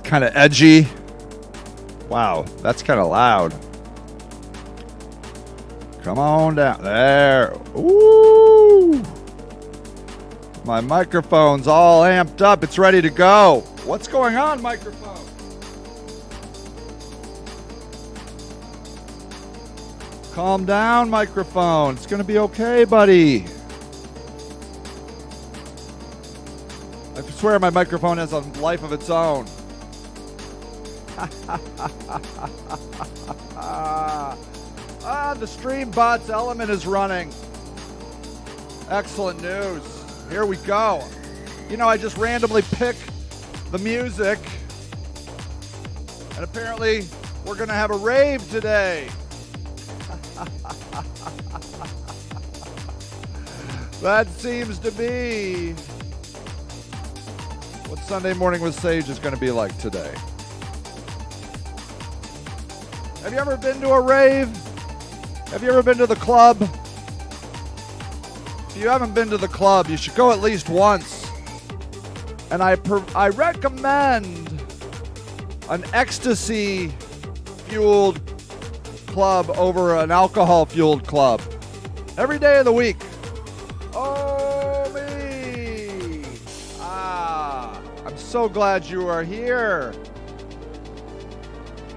kind of edgy. Wow, that's kind of loud. Come on down. There. Ooh. My microphone's all amped up. It's ready to go. What's going on, microphone? Calm down, microphone. It's going to be okay, buddy. I swear my microphone has a life of its own. The StreamBots element is running. Excellent news. Here we go. You know, I just randomly pick the music, and apparently we're going to have a rave today. That seems to be what Sunday Morning with Sage is going to be like today. Have you ever been to a rave? Have you ever been to the club? If you haven't been to the club, you should go at least once. And I recommend an ecstasy-fueled club over an alcohol-fueled club. Every day of the week. Oh, me! I'm so glad you are here.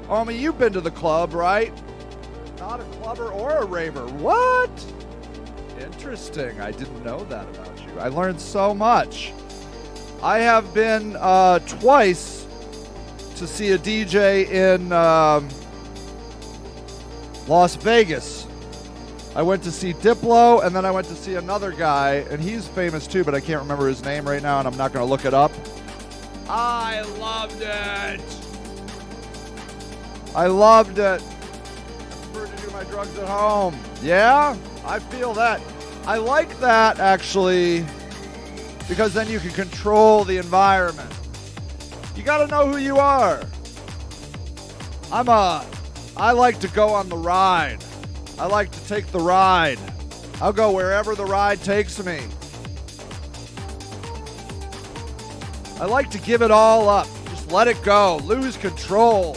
Omi, you've been to the club, right? Not a clubber or a raver. What? Interesting. I didn't know that about you. I learned so much. I have been twice to see a DJ in Las Vegas. I went to see Diplo, and then I went to see another guy, and he's famous too, but I can't remember his name right now, and I'm not going to look it up. I loved it. I loved it. I prefer to do my drugs at home. Yeah, I feel that. I like that, actually, because then you can control the environment. You got to know who you are. I like to go on the ride. I like to take the ride. I'll go wherever the ride takes me. I like to give it all up. Just let it go. Lose control.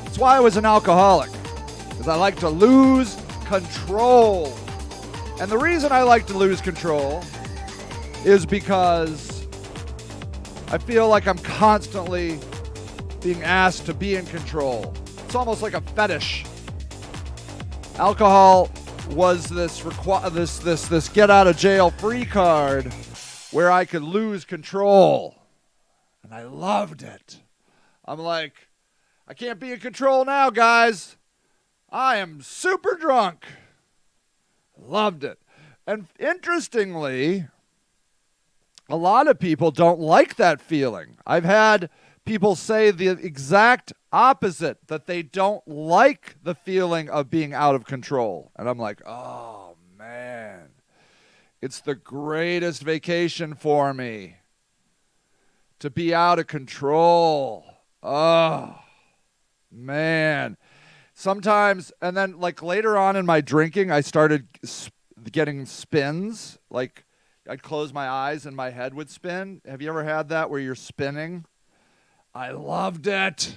That's why I was an alcoholic. Because I like to lose control. And the reason I like to lose control is because I feel like I'm constantly being asked to be in control. It's almost like a fetish. Alcohol was this get out of jail free card where I could lose control. And I loved it. I'm like, I can't be in control now, guys. I am super drunk. Loved it. And interestingly, a lot of people don't like that feeling. I've had people say the exact opposite, that they don't like the feeling of being out of control. And I'm like, oh, man. It's the greatest vacation for me. To be out of control. Oh, man. Sometimes, and then like later on in my drinking, I started getting spins. Like I'd close my eyes and my head would spin. Have you ever had that where you're spinning? I loved it.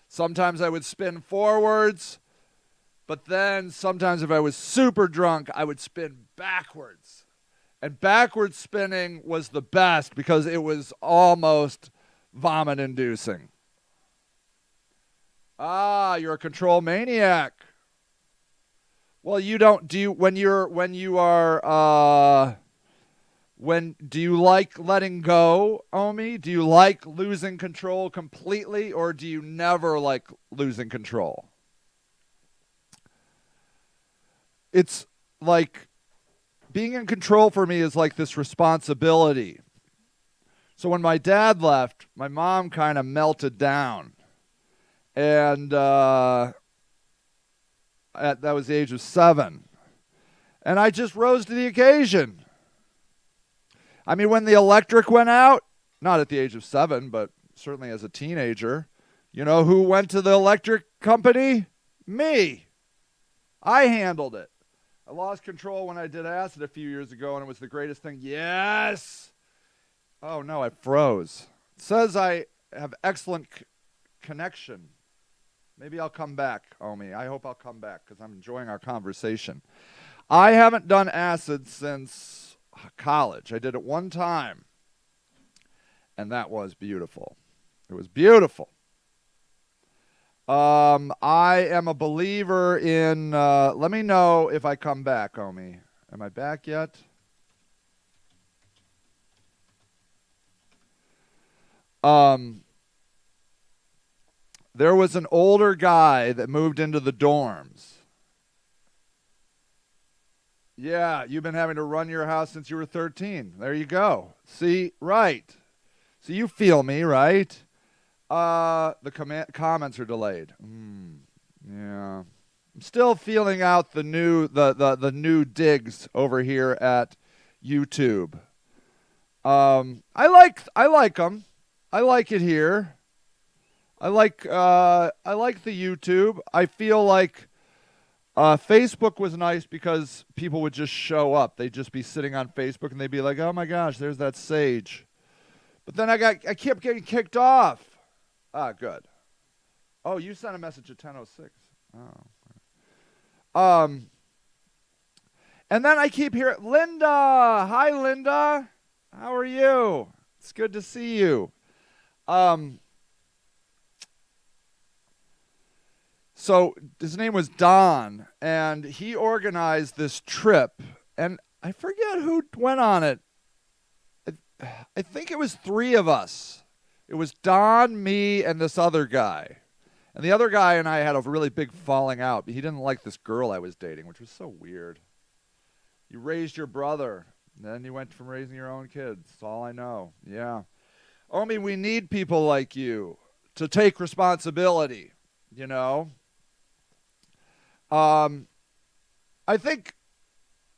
Sometimes I would spin forwards, but then sometimes if I was super drunk, I would spin backwards. And backwards spinning was the best because it was almost vomit-inducing. Ah, you're a control maniac. Well, you don't do you do you like letting go, Omi? Do you like losing control completely, or do you never like losing control? It's like being in control for me is like this responsibility. So when my dad left, my mom kind of melted down. And that was the age of 7. And I just rose to the occasion. I mean, when the electric went out, not at the age of 7, but certainly as a teenager, you know who went to the electric company? Me. I handled it. I lost control when I did acid a few years ago, and it was the greatest thing. Yes! Oh, no, I froze. It says I have excellent connection. Maybe I'll come back, Omi. I hope I'll come back because I'm enjoying our conversation. I haven't done acid since college. I did it one time, and that was beautiful. It was beautiful. I am a believer in, let me know if I come back, Omi. Am I back yet? There was an older guy that moved into the dorms. Yeah, you've been having to run your house since you were 13. There you go. See, right. So you feel me, right? The comments are delayed. Yeah. I'm still feeling out the new digs over here at YouTube. I like them. I like it here. I like the YouTube. I feel like Facebook was nice because people would just show up. They'd just be sitting on Facebook and they'd be like, "Oh my gosh, there's that sage." But then I kept getting kicked off. Ah, good. Oh, you sent a message at 10:06. Oh. And then I keep hearing Linda. Hi, Linda. How are you? It's good to see you. So his name was Don, and he organized this trip, and I forget who went on it. I think it was 3 of us. It was Don, me, and this other guy. And the other guy and I had a really big falling out. He didn't like this girl I was dating, which was so weird. You raised your brother, and then you went from raising your own kids. That's all I know. Yeah. Omi, we need people like you to take responsibility, you know? I think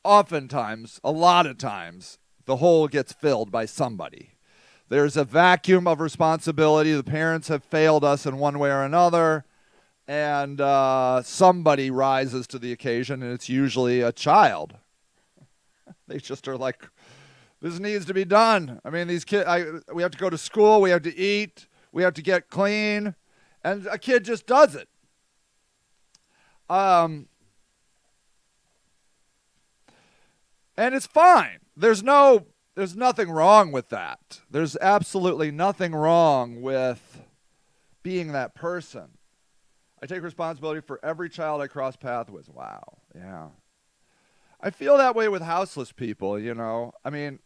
oftentimes, a lot of times, the hole gets filled by somebody. There's a vacuum of responsibility. The parents have failed us in one way or another, and somebody rises to the occasion, and it's usually a child. They just are like, this needs to be done. I mean, these kids, we have to go to school, we have to eat, we have to get clean, and a kid just does it. And it's fine. There's nothing wrong with that. There's absolutely nothing wrong with being that person. I take responsibility for every child I cross paths with. Wow. Yeah. I feel that way with houseless people, you know. I mean,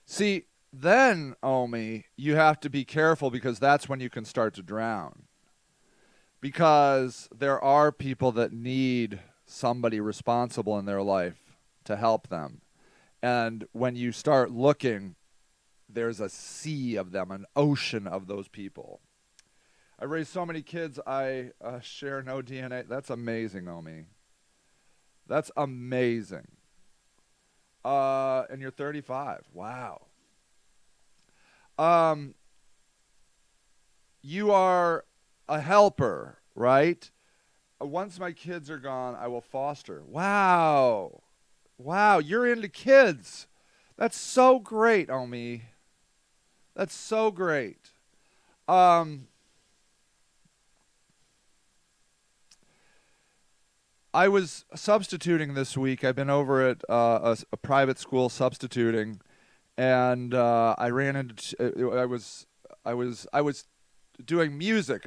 see, then, Omi, you have to be careful because that's when you can start to drown. Because there are people that need somebody responsible in their life to help them. And when you start looking, there's a sea of them, an ocean of those people. I raised so many kids, I share no DNA. That's amazing, Omi. That's amazing. And you're 35. Wow. You are a helper, right? Once my kids are gone, I will foster. Wow. Wow, you're into kids. That's so great, Omi. That's so great. I was substituting this week. I've been over at a private school substituting, and I ran into. I was doing music.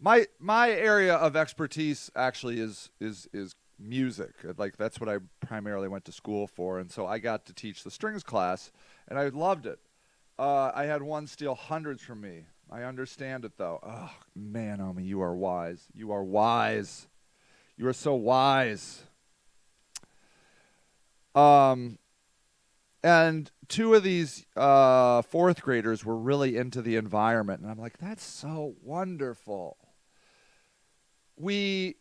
My area of expertise actually is music. Like that's what I primarily went to school for, and so I got to teach the strings class, and I loved it. I had one steal hundreds from me. I understand it though. Oh man, Omi, you are wise. You are wise. You are so wise. And 2 of these 4th graders were really into the environment, and I'm like, that's so wonderful. We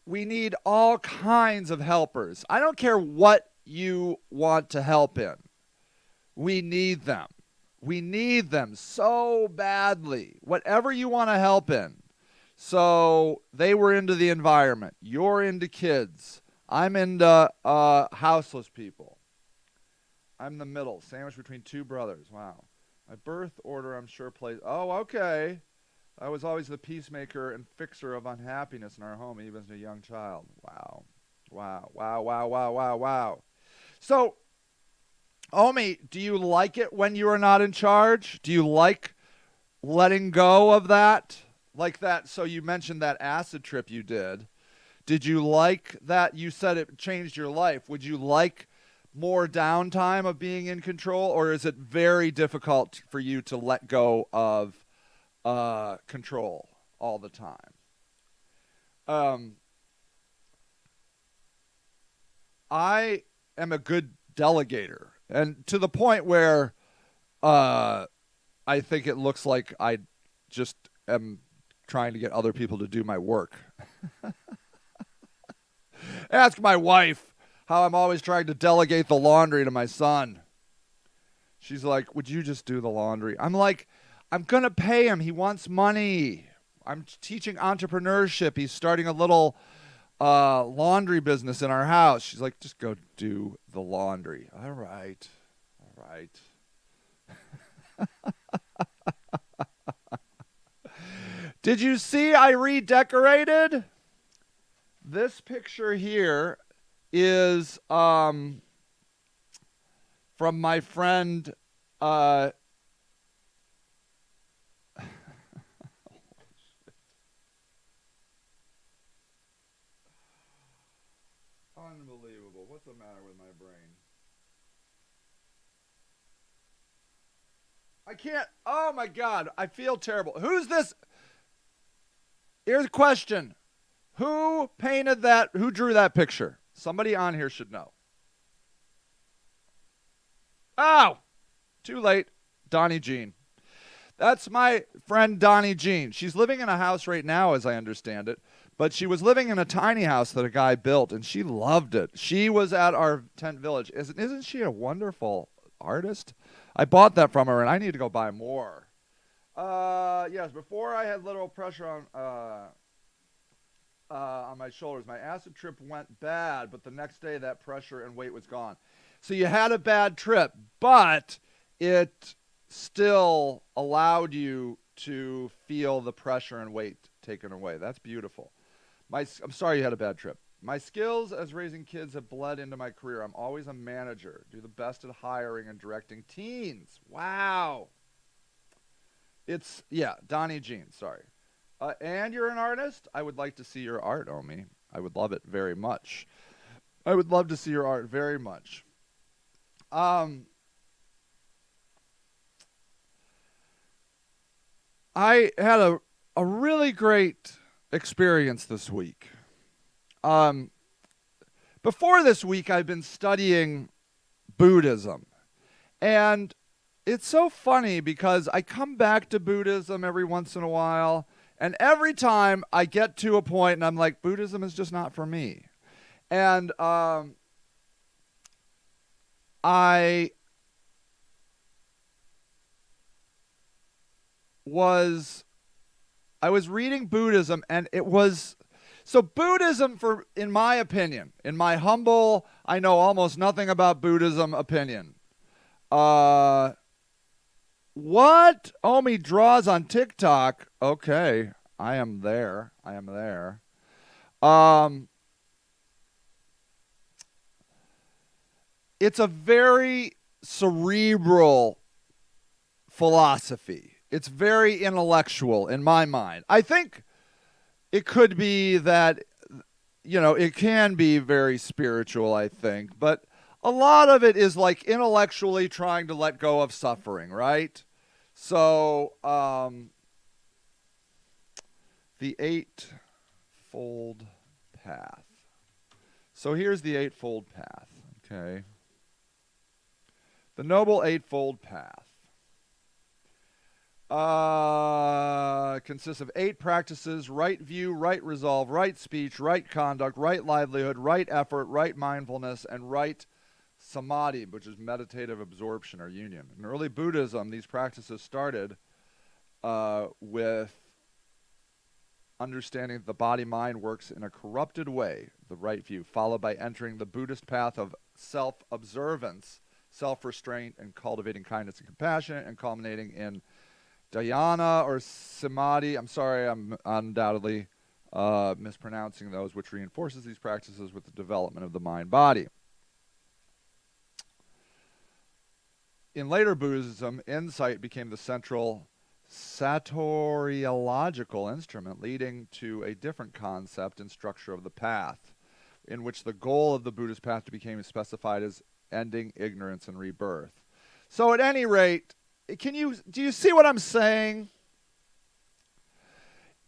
need all kinds of helpers. I don't care what you want to help in. We need them. We need them so badly. Whatever you want to help in. So they were into the environment. You're into kids. I'm into houseless people. I'm the middle, sandwiched between two brothers. Wow. My birth order, I'm sure, plays. Oh, okay. I was always the peacemaker and fixer of unhappiness in our home, even as a young child. Wow. Wow. Wow. Wow. Wow. Wow. Wow. So, Omi, do you like it when you are not in charge? Do you like letting go of that? Like that? So, you mentioned that acid trip you did. Did you like that? You said it changed your life. Would you like more downtime of being in control, or is it very difficult for you to let go of control all the time? Um, I am a good delegator, and to the point where uh, I think it looks like I just am trying to get other people to do my work. Ask my wife how I'm always trying to delegate the laundry to my son. She's like, would you just do the laundry? I'm like, I'm going to pay him. He wants money. I'm teaching entrepreneurship. He's starting a little laundry business in our house. She's like, just go do the laundry. All right. All right. Did you see I redecorated? This picture here is from my friend unbelievable. What's the matter with my brain? I can't. Oh my God. I feel terrible. Who's this? Here's a question. Who painted that? Who drew that picture? Somebody on here should know. Oh, too late. Donnie Jean. That's my friend Donnie Jean. She's living in a house right now, as I understand it. But she was living in a tiny house that a guy built, and she loved it. She was at our tent village. Isn't she a wonderful artist? I bought that from her, and I need to go buy more. Yes, before I had little pressure on my shoulders. My acid trip went bad, but the next day that pressure and weight was gone. So you had a bad trip, but it still allowed you to feel the pressure and weight taken away. That's beautiful. I'm sorry you had a bad trip. My skills as raising kids have bled into my career. I'm always a manager. Do the best at hiring and directing teens. Wow. Yeah, Donnie Jean, sorry. And you're an artist? I would like to see your art, Omi. I would love it very much. I would love to see your art very much. I had a really great experience this week. Before this week, I've been studying Buddhism. And it's so funny because I come back to Buddhism every once in a while, and every time I get to a point and I'm like, Buddhism is just not for me. And I was reading Buddhism, and it was so Buddhism, in my opinion, in my humble, I know almost nothing about Buddhism opinion. What Omi draws on TikTok? Okay, I am there. It's a very cerebral philosophy. It's very intellectual in my mind. I think it could be that, it can be very spiritual, I think, but a lot of it is like intellectually trying to let go of suffering, right? So, the Eightfold Path. So here's the Eightfold Path, okay? The Noble Eightfold Path consists of 8 practices: right view, right resolve, right speech, right conduct, right livelihood, right effort, right mindfulness, and right samadhi, which is meditative absorption or union. In early Buddhism, these practices started with understanding that the body-mind works in a corrupted way, the right view, followed by entering the Buddhist path of self-observance, self-restraint, and cultivating kindness and compassion, and culminating in dhyana or samadhi. I'm sorry, I'm undoubtedly mispronouncing those, which reinforces these practices with the development of the mind-body. In later Buddhism, insight became the central satoriological instrument, leading to a different concept and structure of the path, in which the goal of the Buddhist path became specified as ending ignorance and rebirth. So at any rate, do you see what I'm saying?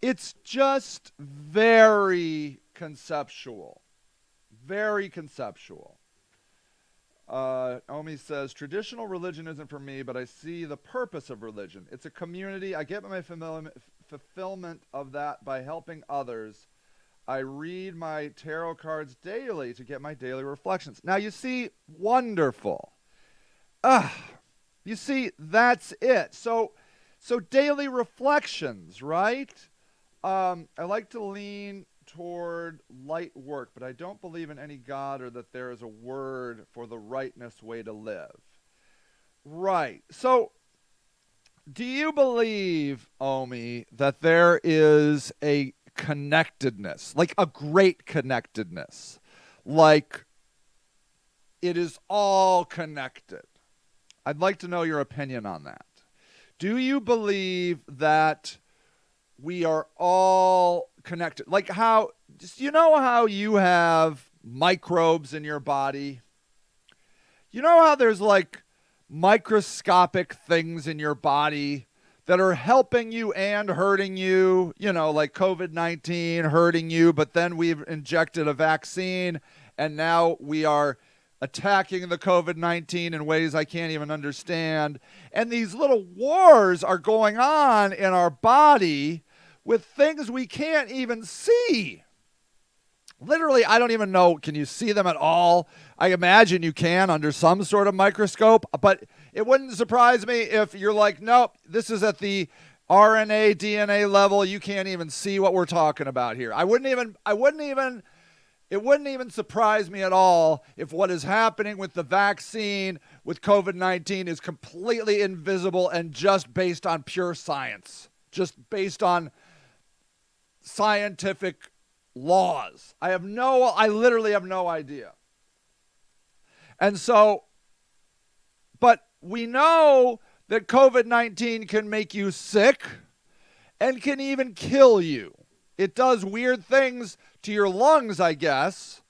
It's just very conceptual. Very conceptual. Omi says, traditional religion isn't for me, but I see the purpose of religion. It's a community. I get my fulfillment of that by helping others. I read my tarot cards daily to get my daily reflections. Now, you see, wonderful. You see, that's it. So daily reflections, right? I like to lean toward light work, but I don't believe in any God or that there is a word for the rightness way to live. Right. So, do you believe, Omi, that there is a connectedness, like a great connectedness, like it is all connected? I'd like to know your opinion on that. Do you believe that we are all connected? Like how, you know how you have microbes in your body? You know how there's like microscopic things in your body that are helping you and hurting you, you know, like COVID-19 hurting you, but then we've injected a vaccine and now we are attacking the COVID-19 in ways I can't even understand. And these little wars are going on in our body with things we can't even see. Literally, I don't even know, can you see them at all? I imagine you can under some sort of microscope, but it wouldn't surprise me if you're like, nope, this is at the RNA, DNA level. You can't even see what we're talking about here. It wouldn't even surprise me at all if what is happening with the vaccine, with COVID-19, is completely invisible and just based on pure science, just based on scientific laws. I literally have no idea. And so, but we know that COVID-19 can make you sick and can even kill you. It does weird things to your lungs, I guess,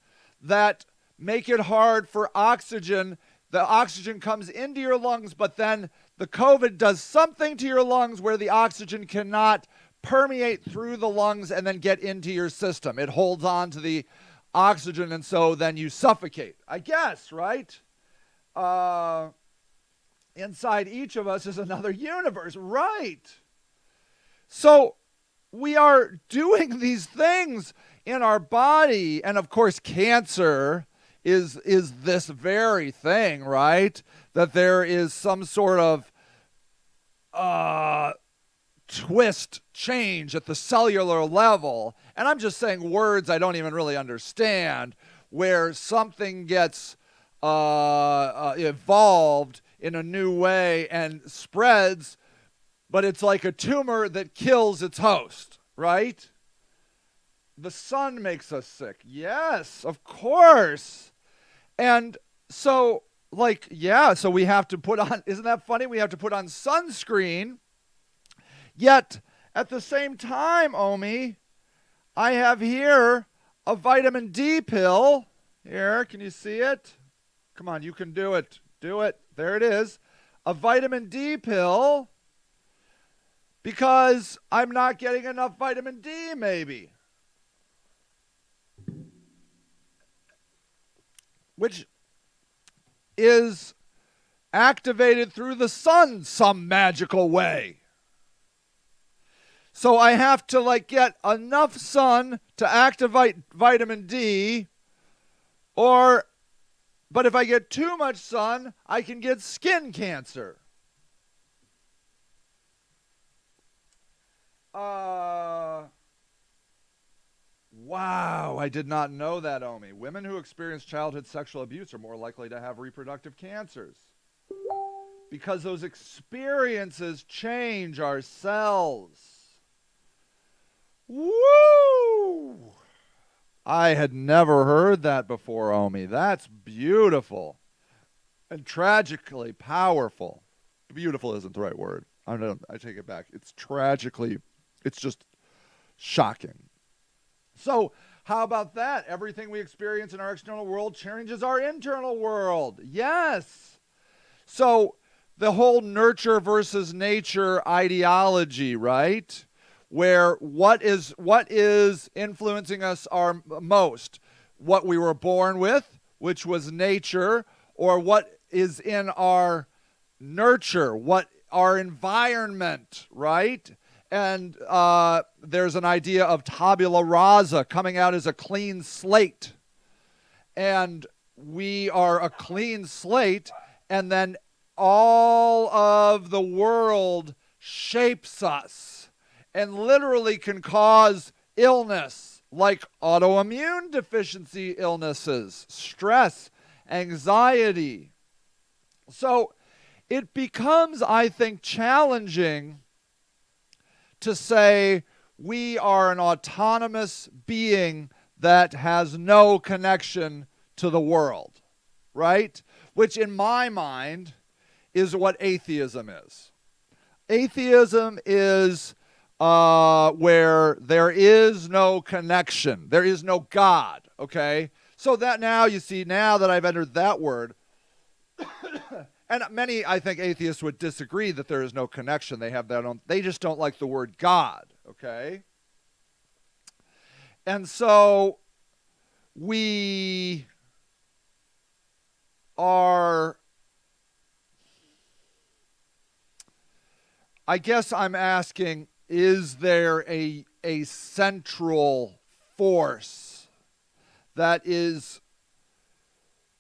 that make it hard for oxygen. The oxygen comes into your lungs, but then the COVID does something to your lungs where the oxygen cannot permeate through the lungs and then get into your system. It holds on to the oxygen, and so then you suffocate, I guess, right? Inside each of us is another universe, right? So we are doing these things in our body, and of course cancer is this very thing, right? That there is some sort of twist change at the cellular level, and I'm just saying words I don't even really understand, where something gets evolved in a new way and spreads, but it's like a tumor that kills its host, right? The sun makes us sick. Yes, of course. And so, like, yeah, so we have to put on, isn't that funny? We have to put on sunscreen. Yet, at the same time, Omi, I have here a vitamin D pill. Here, can you see it? Come on, you can do it. Do it. There it is. A vitamin D pill because I'm not getting enough vitamin D, maybe. Which is activated through the sun some magical way. So I have to like get enough sun to activate vitamin D, but if I get too much sun, I can get skin cancer. Wow, I did not know that, Omi. Women who experience childhood sexual abuse are more likely to have reproductive cancers because those experiences change our cells. Woo! I had never heard that before, Omi. That's beautiful and tragically powerful. Beautiful isn't the right word. I take it back. It's just shocking. So, how about that? Everything we experience in our external world changes our internal world. Yes. So, the whole nurture versus nature ideology, right? Where what is influencing us our most? What we were born with, which was nature, or what is in our nurture, what our environment, right? And there's an idea of tabula rasa, coming out as a clean slate. And we are a clean slate, and then all of the world shapes us and literally can cause illness, like autoimmune deficiency illnesses, stress, anxiety. So it becomes, I think, challenging to say we are an autonomous being that has no connection to the world, right? Which in my mind is what atheism is. Atheism is where there is no connection. There is no God, okay? So that now, you see, now that I've entered that word, and many, I think, atheists would disagree that there is no connection. They have their own, they just don't like the word God, okay? And so we are, I guess I'm asking, is there a central force that is,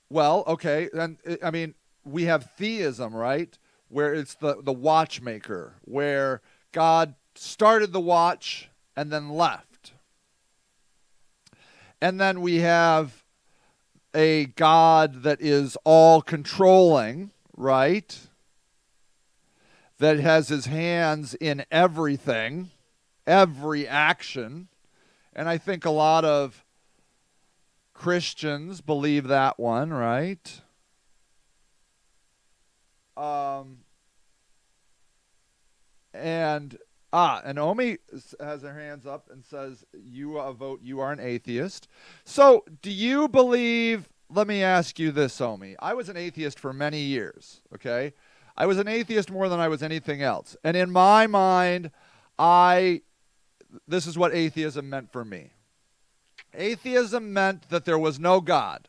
well, okay, and I mean, we have theism, right? Where it's the watchmaker, where God started the watch and then left. And then we have a God that is all controlling, right? That has his hands in everything, every action. And I think a lot of Christians believe that one, right? And Omi has her hands up and says, you are an atheist. So do you believe, let me ask you this, Omi. I was an atheist for many years, okay? I was an atheist more than I was anything else. And in my mind, this is what atheism meant for me. Atheism meant that there was no God.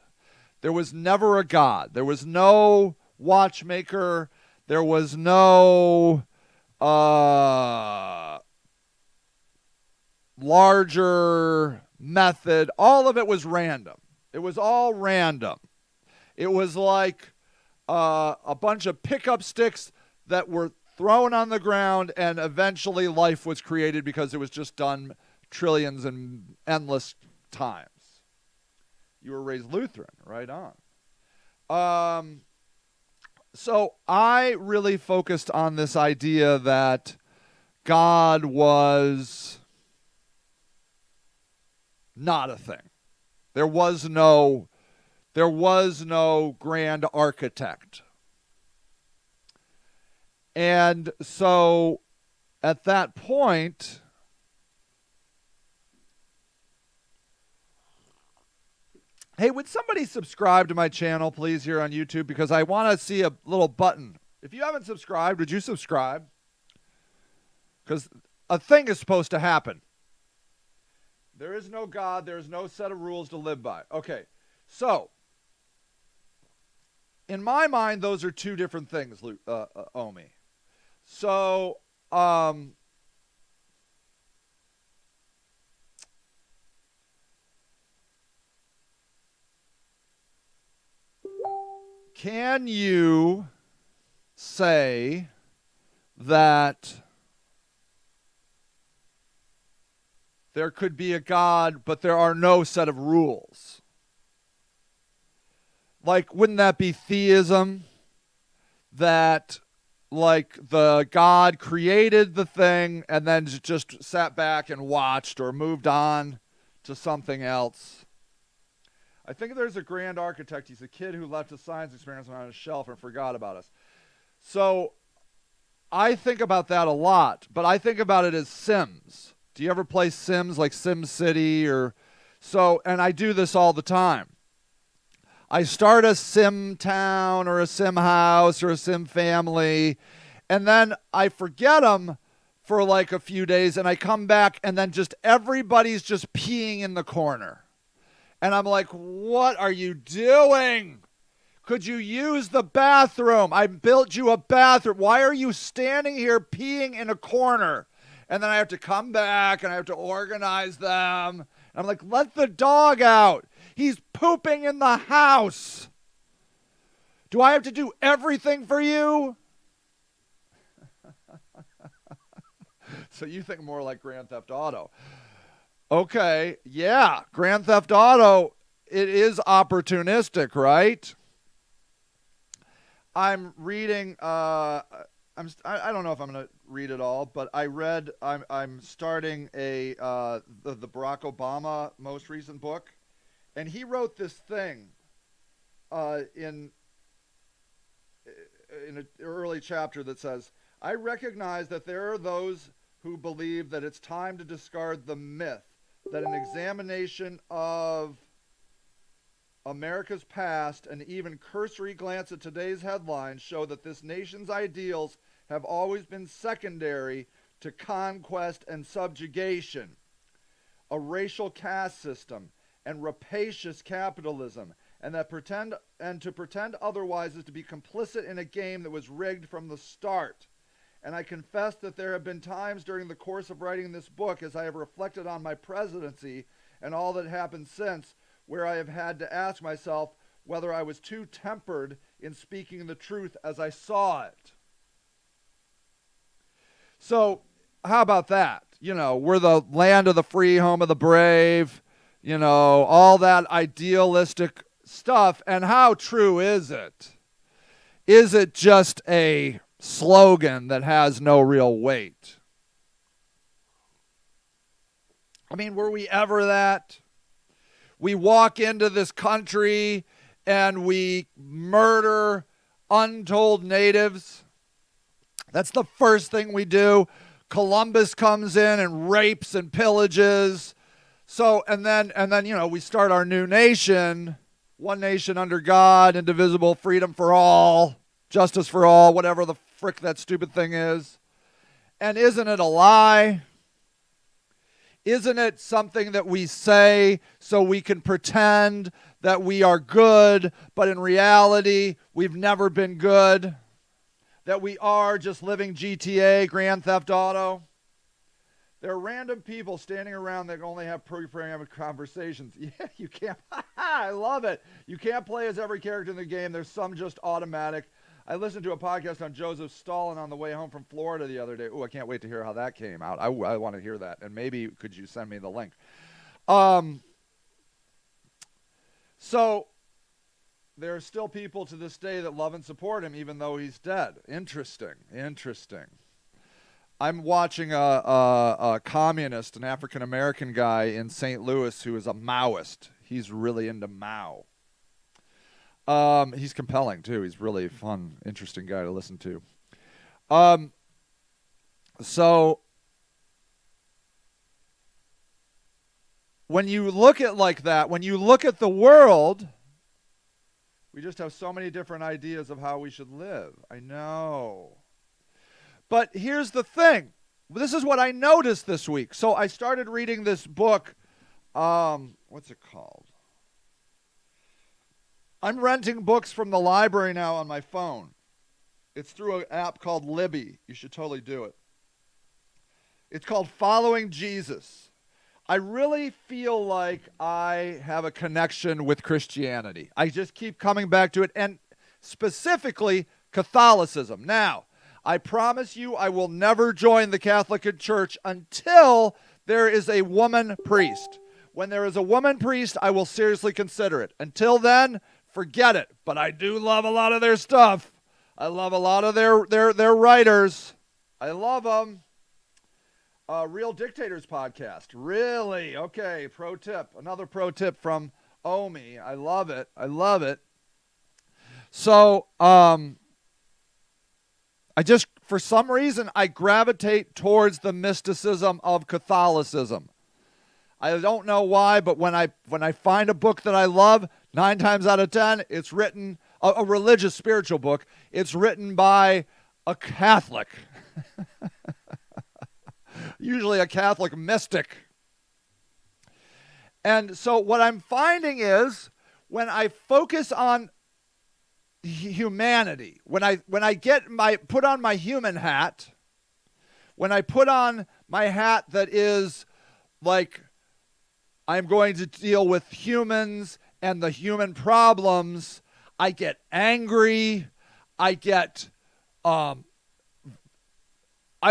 There was never a God. There was no watchmaker. There was no larger method. All of it was random. It was all random. It was like a bunch of pickup sticks that were thrown on the ground, and eventually life was created because it was just done trillions and endless times. You were raised Lutheran, right on. So I really focused on this idea that God was not a thing. There was no grand architect. And so at that point, hey, would somebody subscribe to my channel, please, here on YouTube? Because I want to see a little button. If you haven't subscribed, would you subscribe? Because a thing is supposed to happen. There is no God. There is no set of rules to live by. Okay, so in my mind, those are two different things, Omi. So, can you say that there could be a God, but there are no set of rules. Like, wouldn't that be theism? That, like, the God created the thing and then just sat back and watched or moved on to something else. I think there's a grand architect. He's a kid who left his science experiment on his shelf and forgot about us. So I think about that a lot, but I think about it as Sims. Do you ever play Sims, like Sim City or so? And I do this all the time. I start a sim town or a sim house or a sim family, and then I forget them for like a few days, and I come back, and then just everybody's just peeing in the corner. And I'm like, what are you doing? Could you use the bathroom? I built you a bathroom. Why are you standing here peeing in a corner? And then I have to come back, and I have to organize them. And I'm like, let the dog out. He's pooping in the house. Do I have to do everything for you? So you think more like Grand Theft Auto. Okay, yeah, Grand Theft Auto, it is opportunistic, right? I'm reading, I don't know if I'm going to read it all, but I'm starting the Barack Obama most recent book. And he wrote this thing in an early chapter that says, I recognize that there are those who believe that it's time to discard the myth that an examination of America's past and even cursory glance at today's headlines show that this nation's ideals have always been secondary to conquest and subjugation, a racial caste system, and rapacious capitalism, and to pretend otherwise is to be complicit in a game that was rigged from the start. And I confess that there have been times during the course of writing this book, as I have reflected on my presidency and all that happened since, where I have had to ask myself whether I was too tempered in speaking the truth as I saw it. So, how about that? You know, we're the land of the free, home of the brave. You know, all that idealistic stuff. And how true is it? Is it just a slogan that has no real weight? I mean, were we ever that? We walk into this country and we murder untold natives. That's the first thing we do. Columbus comes in and rapes and pillages. So, and then, you know, we start our new nation, one nation under God, indivisible, freedom for all, justice for all, whatever the frick that stupid thing is. And isn't it a lie? Isn't it something that we say so we can pretend that we are good, but in reality, we've never been good? That we are just living GTA, Grand Theft Auto? There are random people standing around that only have pre-programmed conversations. Yeah, you can't. I love it. You can't play as every character in the game. There's some just automatic. I listened to a podcast on Joseph Stalin on the way home from Florida the other day. Oh, I can't wait to hear how that came out. I want to hear that. And maybe could you send me the link? So there are still people to this day that love and support him even though he's dead. Interesting. I'm watching a communist, an African-American guy in St. Louis who is a Maoist. He's really into Mao. He's compelling, too. He's really fun, interesting guy to listen to. So when you look at like that, when you look at the world, we just have so many different ideas of how we should live. I know. But here's the thing. This is what I noticed this week. So I started reading this book. What's it called? I'm renting books from the library now on my phone. It's through an app called Libby. You should totally do it. It's called Following Jesus. I really feel like I have a connection with Christianity. I just keep coming back to it, and specifically Catholicism. Now, I promise you I will never join the Catholic Church until there is a woman priest. When there is a woman priest, I will seriously consider it. Until then, forget it. But I do love a lot of their stuff. I love a lot of their writers. I love them. Real Dictators podcast. Really? Okay, pro tip. Another pro tip from Omi. I love it. I love it. So, I just, for some reason, I gravitate towards the mysticism of Catholicism. I don't know why, but when I find a book that I love, 9 times out of 10, it's written, a religious spiritual book, it's written by a Catholic. Usually a Catholic mystic. And so what I'm finding is when I focus on humanity, when I put on my human hat, when I put on my hat that is like, I'm going to deal with humans and the human problems, I get angry, I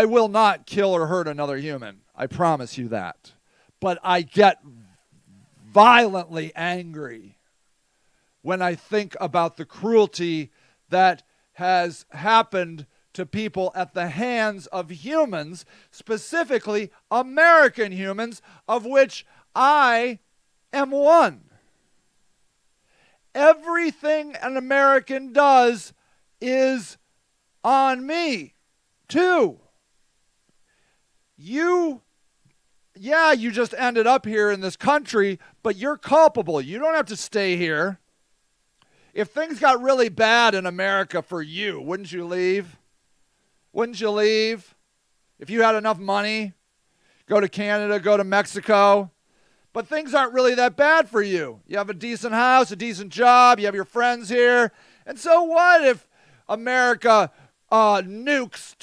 will not kill or hurt another human. I promise you that. But I get violently angry when I think about the cruelty that has happened to people at the hands of humans, specifically American humans, of which I am one. Everything an American does is on me, too. You just ended up here in this country, but you're culpable. You don't have to stay here. If things got really bad in America for you, wouldn't you leave? Wouldn't you leave? If you had enough money, go to Canada, go to Mexico. But things aren't really that bad for you. You have a decent house, a decent job, you have your friends here. And so what if America nukes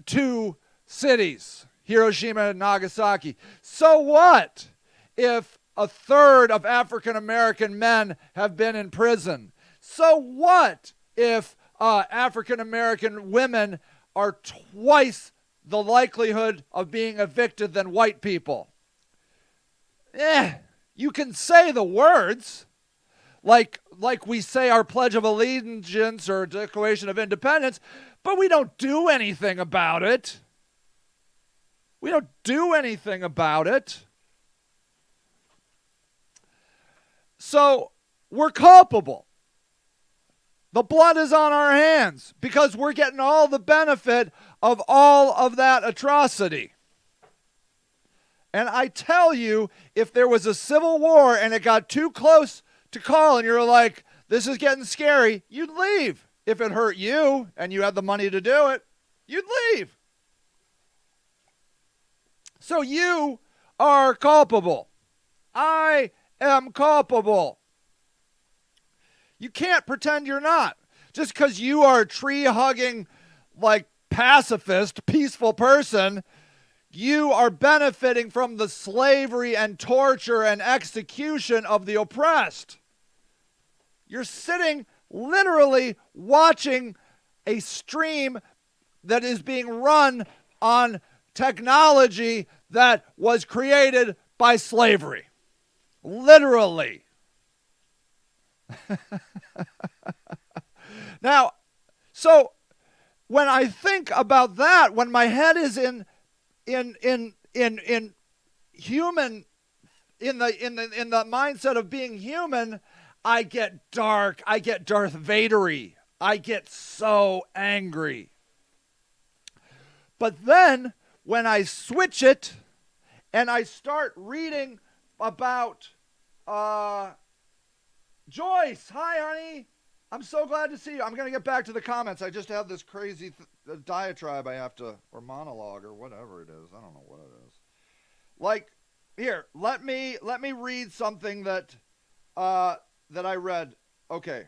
two cities, Hiroshima and Nagasaki? So what if a third of African American men have been in prison? So what if African American women are twice the likelihood of being evicted than white people? You can say the words, like we say our Pledge of Allegiance or Declaration of Independence, but we don't do anything about it. We don't do anything about it. So we're culpable. The blood is on our hands because we're getting all the benefit of all of that atrocity. And I tell you, if there was a civil war and it got too close to call and you're like, this is getting scary, you'd leave. If it hurt you and you had the money to do it, you'd leave. So you are culpable. I am culpable. You can't pretend you're not. Just because you are a tree-hugging, like, pacifist, peaceful person, you are benefiting from the slavery and torture and execution of the oppressed. You're sitting literally watching a stream that is being run on technology that was created by slavery. Literally. Now, so when I think about that, when my head is in human, in the mindset of being human, I get dark. I get Darth Vader-y. I get so angry. But then when I switch it and I start reading about Joyce, hi honey, I'm so glad to see you. I'm going to get back to the comments. I just have this crazy diatribe I have to, or monologue, or whatever it is. I don't know what it is. Like, here, let me read something that I read. Okay.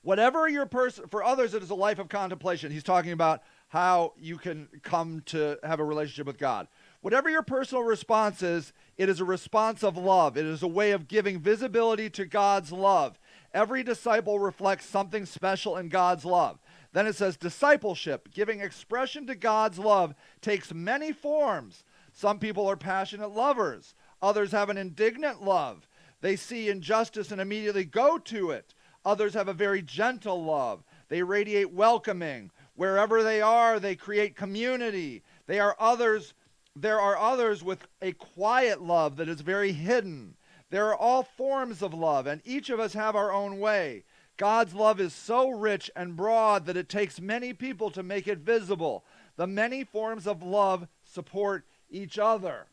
Whatever your person, for others it is a life of contemplation. He's talking about how you can come to have a relationship with God. Whatever your personal response is, it is a response of love. It is a way of giving visibility to God's love. Every disciple reflects something special in God's love. Then it says discipleship, giving expression to God's love, takes many forms. Some people are passionate lovers. Others have an indignant love. They see injustice and immediately go to it. Others have a very gentle love. They radiate welcoming. Wherever they are, they create community. There are others with a quiet love that is very hidden. There are all forms of love, and each of us have our own way. God's love is so rich and broad that it takes many people to make it visible. The many forms of love support each other.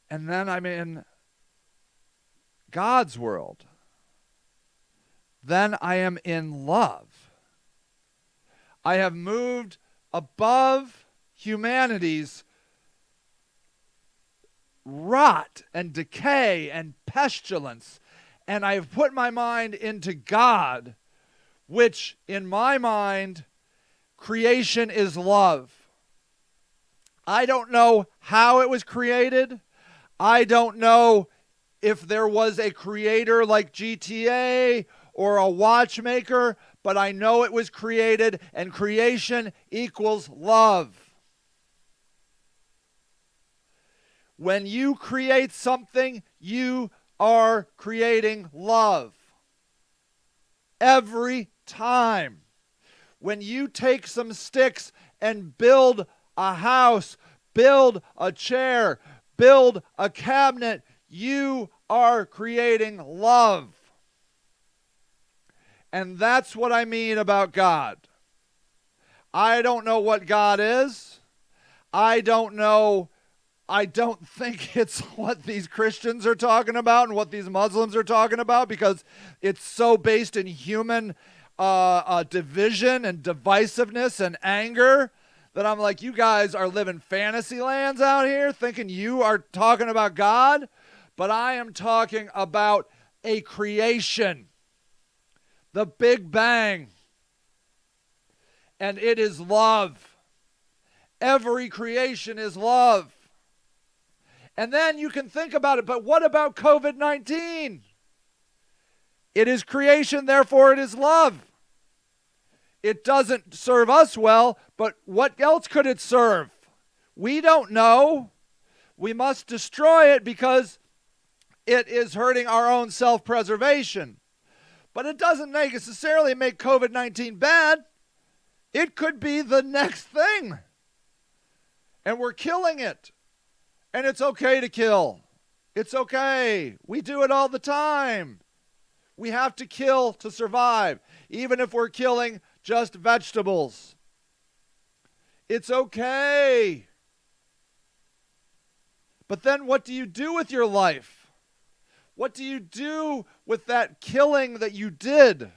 And then I'm in God's world. Then I am in love. I have moved above humanity's rot and decay and pestilence, and I have put my mind into God, which in my mind, creation is love. I don't know how it was created. I don't know if there was a creator like GTA or a watchmaker, but I know it was created, and creation equals love. When you create something, you are creating love. Every time. When you take some sticks and build a house, build a chair, build a cabinet, you are creating love. And that's what I mean about God. I don't know what God is. I don't think it's what these Christians are talking about and what these Muslims are talking about, because it's so based in human division and divisiveness and anger that I'm like, you guys are living fantasy lands out here thinking you are talking about God, but I am talking about a creation, the Big Bang, and it is love. Every creation is love. And then you can think about it, but what about COVID-19? It is creation, therefore it is love. It doesn't serve us well, but what else could it serve? We don't know. We must destroy it because it is hurting our own self-preservation. But it doesn't necessarily make COVID-19 bad. It could be the next thing. And we're killing it. And it's okay to kill. It's okay. We do it all the time. We have to kill to survive, even if we're killing just vegetables. It's okay. But then what do you do with your life? What do you do with that killing that you did?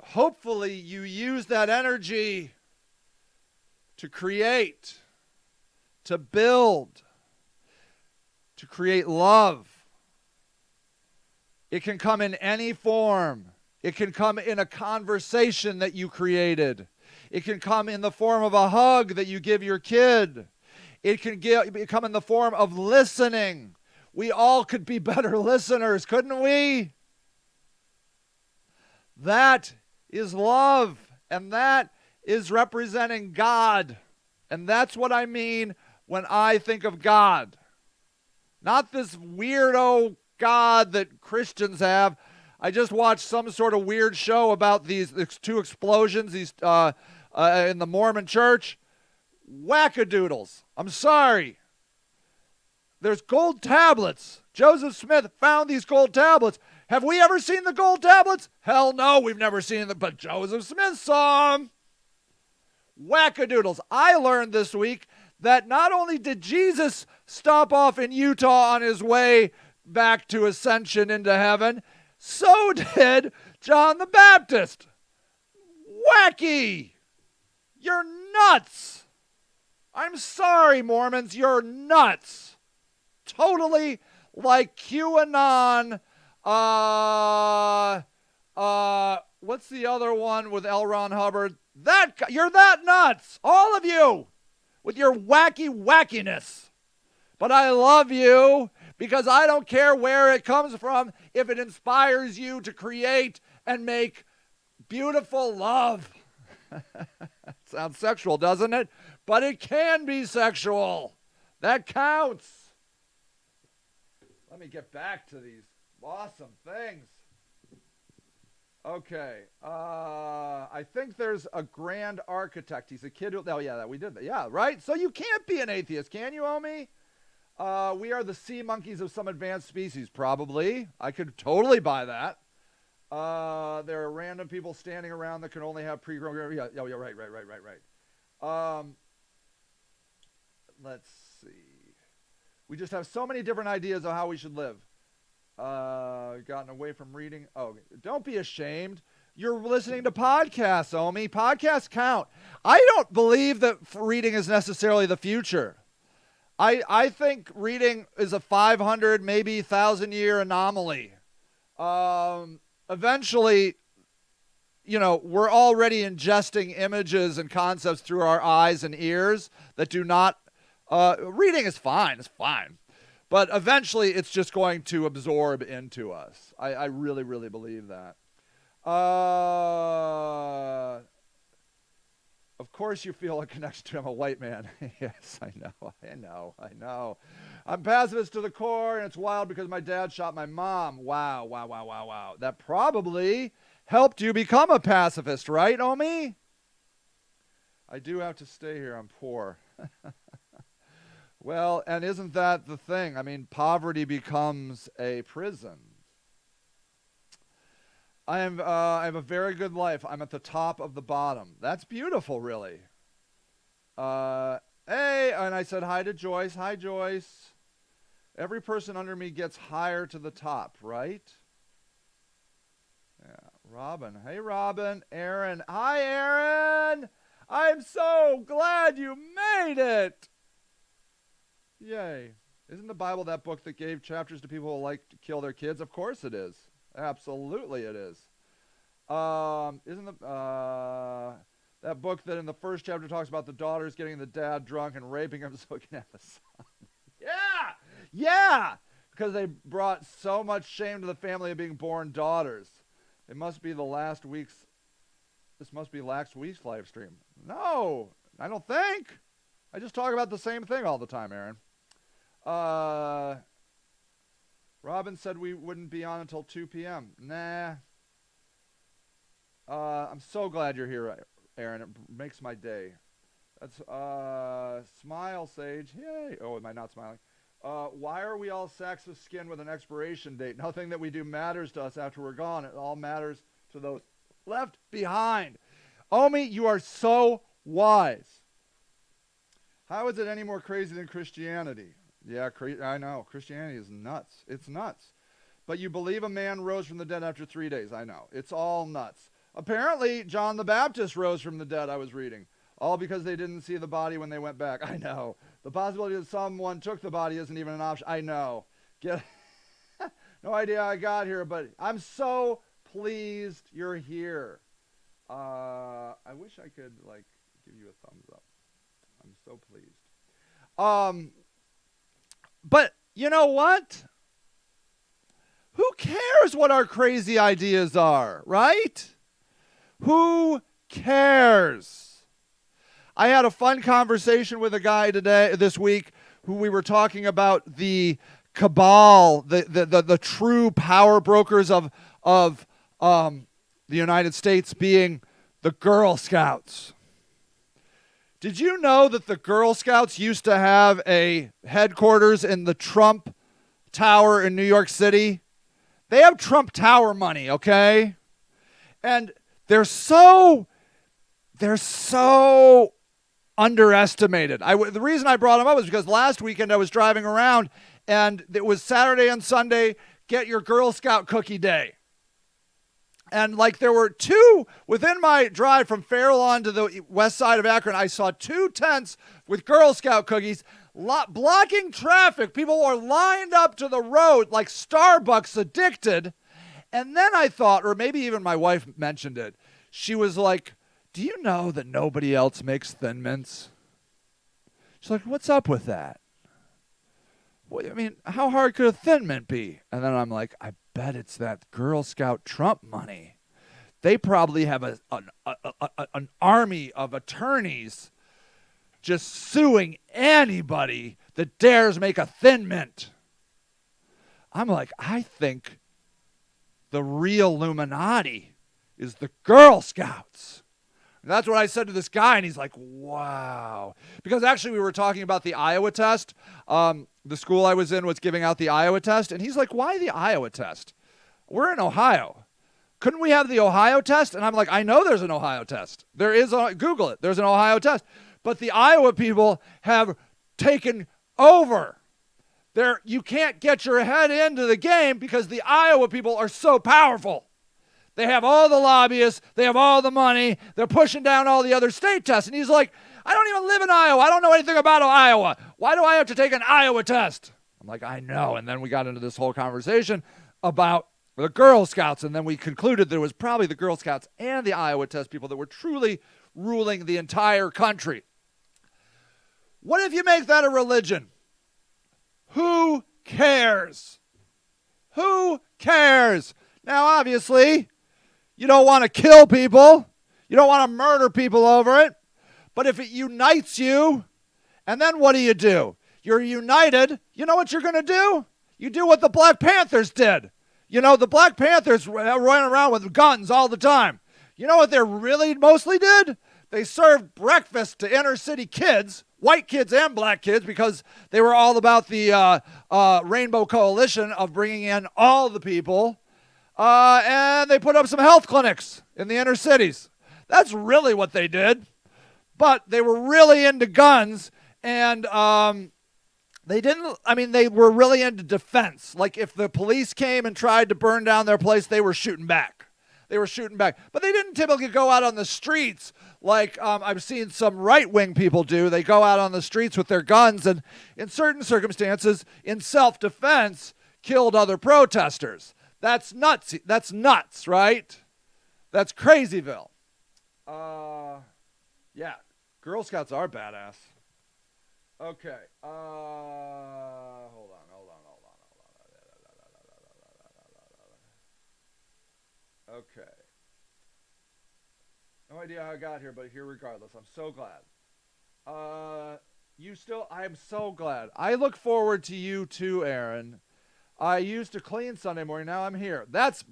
Hopefully you use that energy to create, to build, to create love. It can come in any form. It can come in a conversation that you created. It can come in the form of a hug that you give your kid. It can come in the form of listening. We all could be better listeners, couldn't we? That is love, and that is representing God. And that's what I mean when I think of God. Not this weirdo God that Christians have. I just watched some sort of weird show about these two explosions in the Mormon church. Wackadoodles. I'm sorry. There's gold tablets. Joseph Smith found these gold tablets. Have we ever seen the gold tablets? Hell no, we've never seen them, but Joseph Smith saw them. Wackadoodles. I learned this week that not only did Jesus stop off in Utah on his way back to ascension into heaven, so did John the Baptist. Wacky. You're nuts. I'm sorry, Mormons, you're nuts. Totally like QAnon. What's the other one with L. Ron Hubbard? You're that nuts, all of you, with your wacky wackiness. But I love you because I don't care where it comes from if it inspires you to create and make beautiful love. Sounds sexual, doesn't it? But it can be sexual. That counts. Let me get back to these awesome things. Okay. I think there's a grand architect. He's a kid who... Oh, yeah, we did that. Yeah, right? So you can't be an atheist, can you, Omi? We are the sea monkeys of some advanced species, probably. I could totally buy that. There are random people standing around that can only have pre-programmed... Yeah, right. Let's see. We just have so many different ideas of how we should live. Gotten away from reading. Oh, don't be ashamed. You're listening to podcasts, Omi. Podcasts count. I don't believe that reading is necessarily the future. I think reading is a 500, maybe 1,000-year anomaly. Eventually, we're already ingesting images and concepts through our eyes and ears that do not... reading is fine. It's fine. But eventually, it's just going to absorb into us. I really, really believe that. Of course you feel a connection to him, a white man. Yes, I know. I'm pacifist to the core, and it's wild because my dad shot my mom. Wow. That probably helped you become a pacifist, right, Omi? I do have to stay here. I'm poor. Well, and isn't that the thing? I mean, poverty becomes a prison. I have a very good life. I'm at the top of the bottom. That's beautiful, really. Hey, and I said hi to Joyce. Hi, Joyce. Every person under me gets higher to the top, right? Yeah, Robin. Hey, Robin. Aaron. Hi, Aaron. I'm so glad you made it. Yay. Isn't the Bible that book that gave chapters to people who like to kill their kids? Of course it is. Absolutely it is. Isn't that book that in the first chapter talks about the daughters getting the dad drunk and raping him so he can have a son? Yeah! Because they brought so much shame to the family of being born daughters. It must be last week's live stream. No, I don't think. I just talk about the same thing all the time, Aaron. Robin said we wouldn't be on until 2 p.m. Nah. I'm so glad you're here, Aaron. It makes my day. That's smile, Sage. Yay. Oh, am I not smiling? Why are we all sacks of skin with an expiration date? Nothing that we do matters to us after we're gone. It all matters to those left behind. Omi, you are so wise. How is it any more crazy than Christianity? Yeah, I know. Christianity is nuts. It's nuts. But you believe a man rose from the dead after 3 days. I know. It's all nuts. Apparently, John the Baptist rose from the dead, I was reading. All because they didn't see the body when they went back. I know. The possibility that someone took the body isn't even an option. I know. No idea how I got here, but I'm so pleased you're here. I wish I could, give you a thumbs up. I'm so pleased. But you know what? Who cares what our crazy ideas are, right? Who cares? I had a fun conversation with a guy this week who we were talking about the cabal, the true power brokers of the United States being the Girl Scouts. Did you know that the Girl Scouts used to have a headquarters in the Trump Tower in New York City? They have Trump Tower money, okay? And they're so underestimated. The reason I brought them up is because last weekend I was driving around and it was Saturday and Sunday, get your Girl Scout cookie day. And there were two, within my drive from Fair Lawn to the west side of Akron, I saw 2 tents with Girl Scout cookies blocking traffic. People were lined up to the road like Starbucks addicted. And then I thought, or maybe even my wife mentioned it, she was like, do you know that nobody else makes Thin Mints? She's like, what's up with that? I mean, how hard could a Thin Mint be? And then I'm like, I bet it's that Girl Scout Trump money. They probably have an army of attorneys just suing anybody that dares make a Thin Mint. I'm like, I think the real Illuminati is the Girl Scouts. And that's what I said to this guy, and he's like, wow. Because actually we were talking about the Iowa test. The school I was in was giving out the Iowa test, and he's like, why the Iowa test? We're in Ohio. Couldn't we have the Ohio test? And I'm like, I know there's an Ohio test. There is, Google it. There's an Ohio test. But the Iowa people have taken over. You can't get your head into the game because the Iowa people are so powerful. They have all the lobbyists. They have all the money. They're pushing down all the other state tests. And he's like, I don't even live in Iowa. I don't know anything about Iowa. Why do I have to take an Iowa test? I'm like, I know. And then we got into this whole conversation about the Girl Scouts. And then we concluded that it was probably the Girl Scouts and the Iowa test people that were truly ruling the entire country. What if you make that a religion? Who cares? Who cares? Now, obviously, you don't want to kill people. You don't want to murder people over it. But if it unites you, and then what do? You're united. You know what you're going to do? You do what the Black Panthers did. You know, the Black Panthers ran around with guns all the time. You know what they really mostly did? They served breakfast to inner city kids, white kids and black kids, because they were all about the Rainbow Coalition of bringing in all the people. And they put up some health clinics in the inner cities. That's really what they did. But they were really into guns, and they were really into defense. Like if the police came and tried to burn down their place, they were shooting back. But they didn't typically go out on the streets like I've seen some right-wing people do. They go out on the streets with their guns and, in certain circumstances, in self-defense, killed other protesters. That's nuts. That's nuts, right? That's crazyville. Yeah, Girl Scouts are badass. Okay. Hold on. Okay. No idea how I got here, but here regardless. I'm so glad. I am so glad. I look forward to you too, Aaron. I used to clean Sunday morning. Now I'm here. That's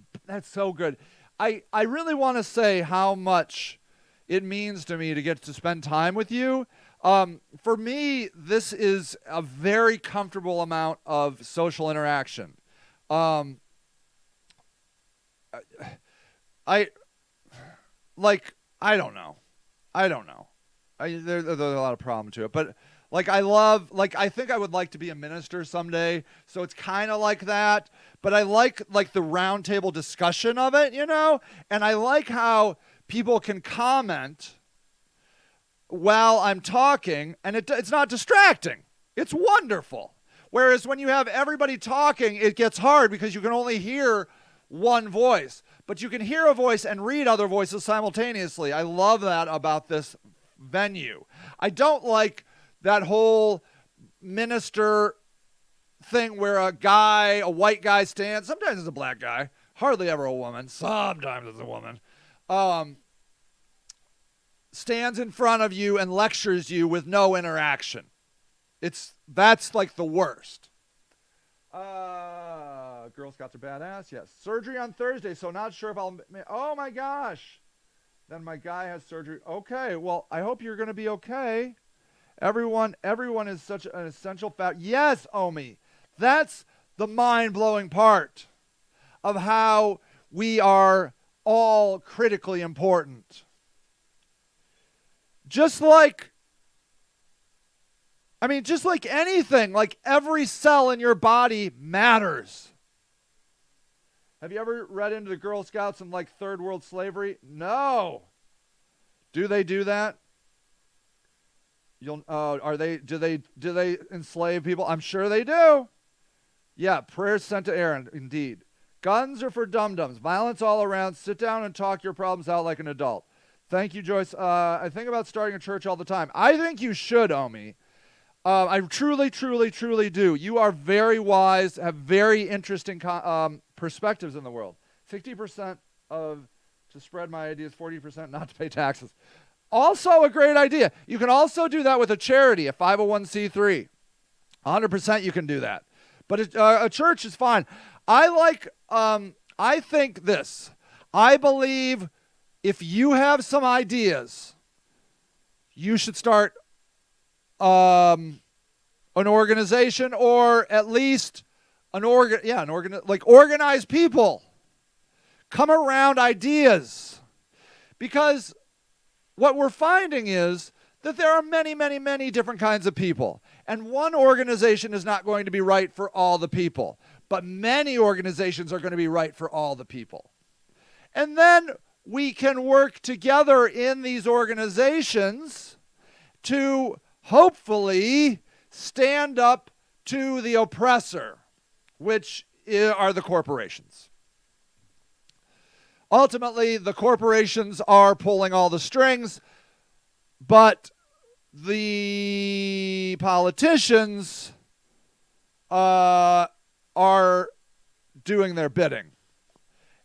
so good. I really want to say how much it means to me to get to spend time with you. For me, this is a very comfortable amount of social interaction. I don't know. There's a lot of problem to it, but I think I would like to be a minister someday. So it's kind of like that, but I like the round table discussion of it, you know? And I like how people can comment while I'm talking, and it's not distracting. It's wonderful. Whereas when you have everybody talking, it gets hard because you can only hear one voice. But you can hear a voice and read other voices simultaneously. I love that about this venue. I don't like that whole minister thing where a white guy stands, sometimes it's a black guy, hardly ever a woman, sometimes it's a woman, stands in front of you and lectures you with no interaction. That's like the worst. Girl Scouts are badass. Yes. Surgery on Thursday, so not sure if I'll... Oh, my gosh. Then my guy has surgery. Okay, well, I hope you're going to be okay. Everyone is such an essential fact. Yes, Omi. That's the mind-blowing part of how we are all critically important. Just like anything, like every cell in your body matters. Have you ever read into the Girl Scouts and like third world slavery? No. Do they do that? Do they enslave people? I'm sure they do. Yeah, prayers sent to Aaron, indeed. Guns are for dum-dums. Violence all around. Sit down and talk your problems out like an adult. Thank you, Joyce. I think about starting a church all the time. I think you should, Omi. I truly, truly, truly do. You are very wise, have very interesting perspectives in the world. 60% of to spread my ideas, 40% not to pay taxes. Also a great idea. You can also do that with a charity, a 501c3. 100% you can do that. But a church is fine. I think this. I believe if you have some ideas, you should start an organization, or at least organize people. Come around ideas. Because what we're finding is that there are many, many, many different kinds of people. And one organization is not going to be right for all the people. But many organizations are going to be right for all the people. And then we can work together in these organizations to hopefully stand up to the oppressor, which are the corporations. Ultimately, the corporations are pulling all the strings, but the politicians are doing their bidding.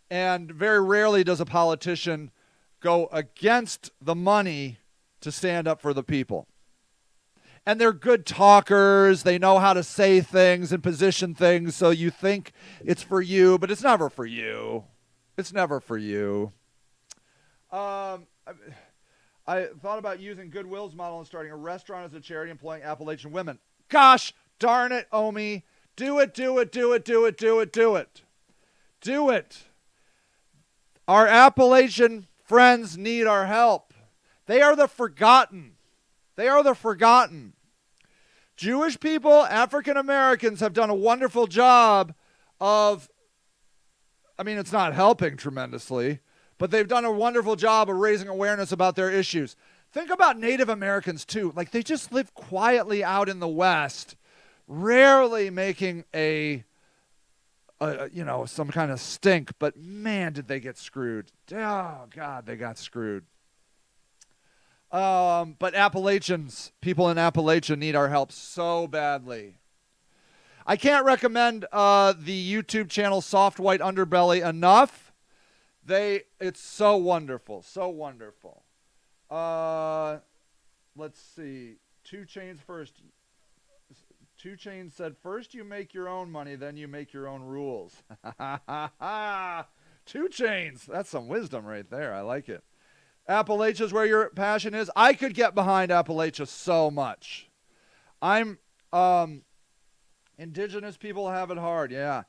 And very rarely does a politician go against the money to stand up for the people. And they're good talkers. They know how to say things and position things so you think it's for you, but it's never for you. It's never for you. I thought about using Goodwill's model and starting a restaurant as a charity employing Appalachian women. Gosh darn it, Omi. Do it, do it, do it, do it, do it, do it. Do it. Our Appalachian friends need our help. They are the forgotten. They are the forgotten. Jewish people, African Americans have done a wonderful job of, it's not helping tremendously, but they've done a wonderful job of raising awareness about their issues. Think about Native Americans too. Like, they just live quietly out in the West, rarely making some kind of stink, but man, did they get screwed. Oh God, they got screwed. But people in Appalachia need our help so badly. I can't recommend the YouTube channel Soft White Underbelly enough. It's so wonderful, so wonderful. Let's see. 2 Chainz first. 2 Chainz said, first you make your own money, then you make your own rules. 2 Chainz. That's some wisdom right there. I like it. Appalachia is where your passion is. I could get behind Appalachia so much. Indigenous people have it hard, yeah.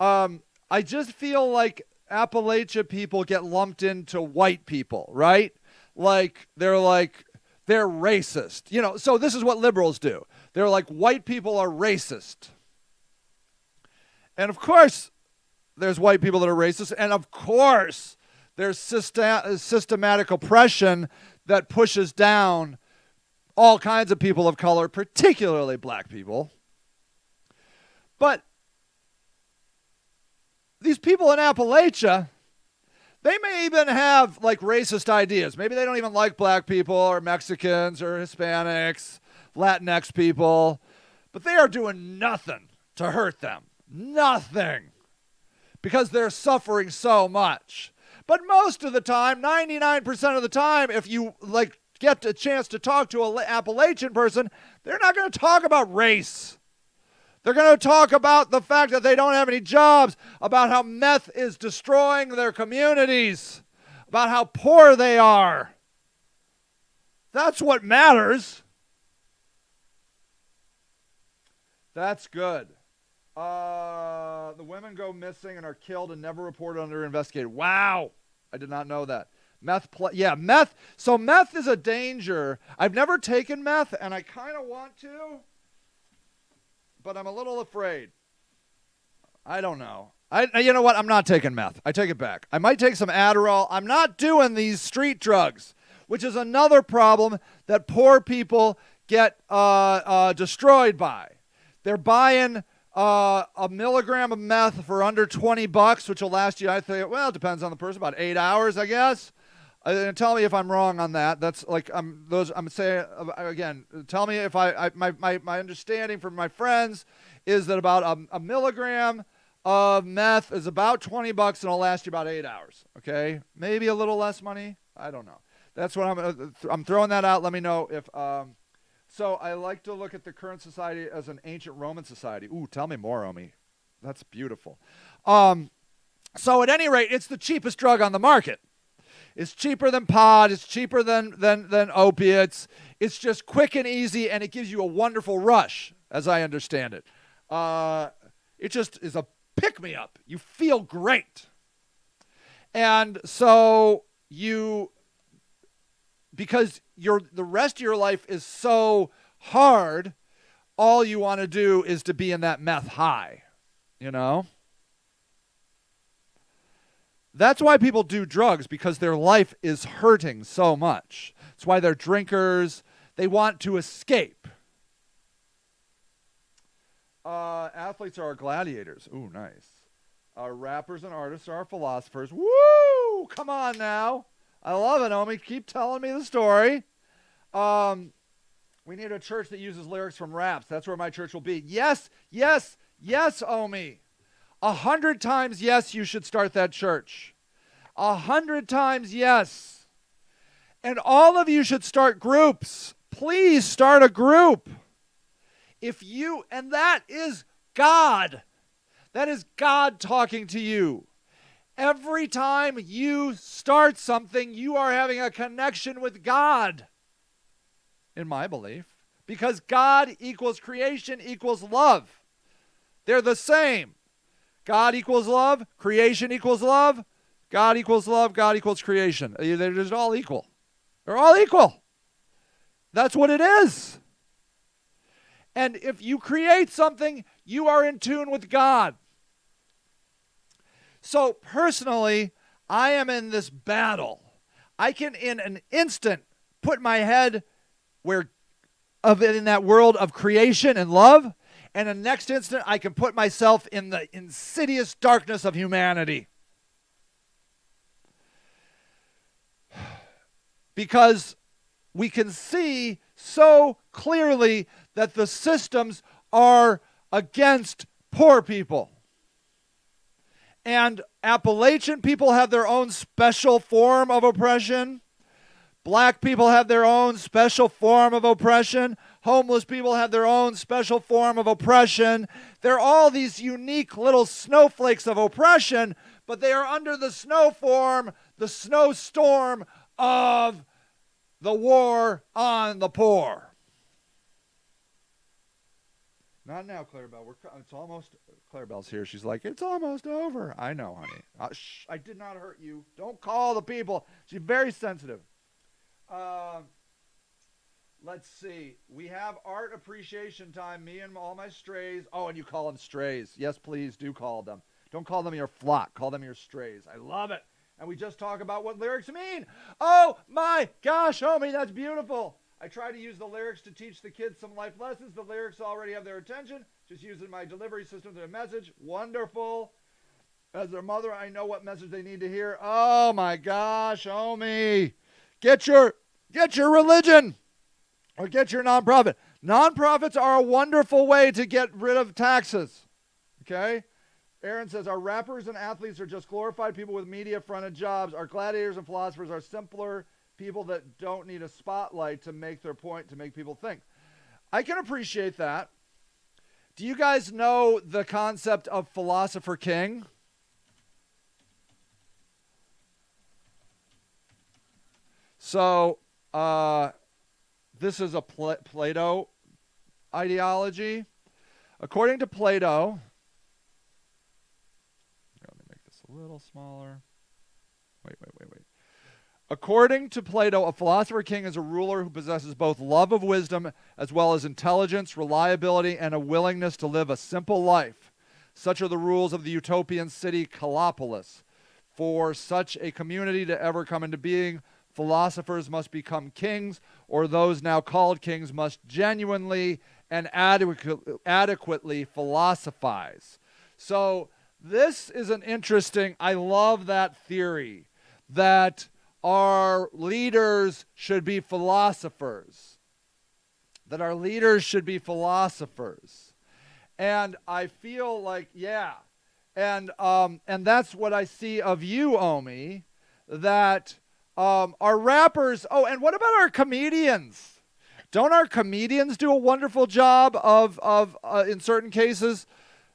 I just feel like Appalachia people get lumped into white people, right? Like, they're racist. So this is what liberals do. They're like, white people are racist. And of course, there's white people that are racist. And of course, there's systematic oppression that pushes down all kinds of people of color, particularly black people. But these people in Appalachia, they may even have racist ideas. Maybe they don't even like black people or Mexicans or Hispanics, Latinx people, but they are doing nothing to hurt them. Nothing. Because they're suffering so much. But most of the time, 99% of the time, if you get a chance to talk to an Appalachian person, they're not going to talk about race. They're going to talk about the fact that they don't have any jobs, about how meth is destroying their communities, about how poor they are. That's what matters. That's good. The women go missing and are killed and never reported under investigated. Wow. I did not know that. Meth. So meth is a danger. I've never taken meth, and I kind of want to, but I'm a little afraid. I don't know. You know what? I'm not taking meth. I take it back. I might take some Adderall. I'm not doing these street drugs, which is another problem that poor people get destroyed by. They're buying a milligram of meth for under $20, which will last you, I think, well, it depends on the person, about 8 hours, I guess. And tell me if I'm wrong on that. That's like I'm saying again. Tell me if my understanding from my friends is that about a milligram of meth is about $20 and it'll last you about 8 hours. Okay, maybe a little less money. I don't know. That's what I'm throwing that out. Let me know if. So I like to look at the current society as an ancient Roman society. Ooh, tell me more, Omi. That's beautiful. So at any rate, it's the cheapest drug on the market. It's cheaper than pot. It's cheaper than opiates. It's just quick and easy, and it gives you a wonderful rush, as I understand it. It just is a pick-me-up. You feel great. And so because the rest of your life is so hard, all you want to do is to be in that meth high, you know? That's why people do drugs, because their life is hurting so much. That's why they're drinkers. They want to escape. Athletes are our gladiators. Ooh, nice. Our rappers and artists are our philosophers. Woo! Come on now. I love it, Omi. Keep telling me the story. We need a church that uses lyrics from raps. That's where my church will be. Yes, yes, yes, Omi. 100 times yes, you should start that church. 100 times yes. And all of you should start groups. Please start a group. And that is God. That is God talking to you. Every time you start something, you are having a connection with God, in my belief, because God equals creation equals love. They're the same. God equals love, creation equals love, God equals love, God equals creation. They're just all equal. They're all equal. That's what it is. And if you create something, you are in tune with God. So personally, I am in this battle. I can in an instant put my head in that world of creation and love, and the next instant I can put myself in the insidious darkness of humanity. Because we can see so clearly that the systems are against poor people. And Appalachian people have their own special form of oppression. Black people have their own special form of oppression. Homeless people have their own special form of oppression. They're all these unique little snowflakes of oppression, but they are under the snowstorm of the war on the poor. Not now, Clarabelle. It's almost. Clarabelle's here. She's like, it's almost over. I know, honey. Shh, I did not hurt you. Don't call the people. She's very sensitive. Let's see. We have art appreciation time. Me and all my strays. Oh, and you call them strays. Yes, please do call them. Don't call them your flock. Call them your strays. I love it. And we just talk about what lyrics mean. Oh, my gosh, homie, that's beautiful. I try to use the lyrics to teach the kids some life lessons. The lyrics already have their attention. Just using my delivery system to a message. Wonderful. As their mother, I know what message they need to hear. Oh my gosh, homie. Get your religion or get your nonprofit. Nonprofits are a wonderful way to get rid of taxes. Okay? Aaron says, our rappers and athletes are just glorified people with media-fronted jobs. Our gladiators and philosophers are simpler people that don't need a spotlight to make their point, to make people think. I can appreciate that. Do you guys know the concept of philosopher king? So, this is a Plato ideology. According to Plato, let me make this a little smaller. Wait. According to Plato, a philosopher king is a ruler who possesses both love of wisdom as well as intelligence, reliability, and a willingness to live a simple life. Such are the rules of the utopian city Kallipolis. For such a community to ever come into being, philosophers must become kings, or those now called kings must genuinely and adequately philosophize. So this is an interesting, I love that theory, that our leaders should be philosophers. That our leaders should be philosophers. And I feel like, yeah. And that's what I see of you, Omi, that our rappers, oh, and what about our comedians? Don't our comedians do a wonderful job of in certain cases,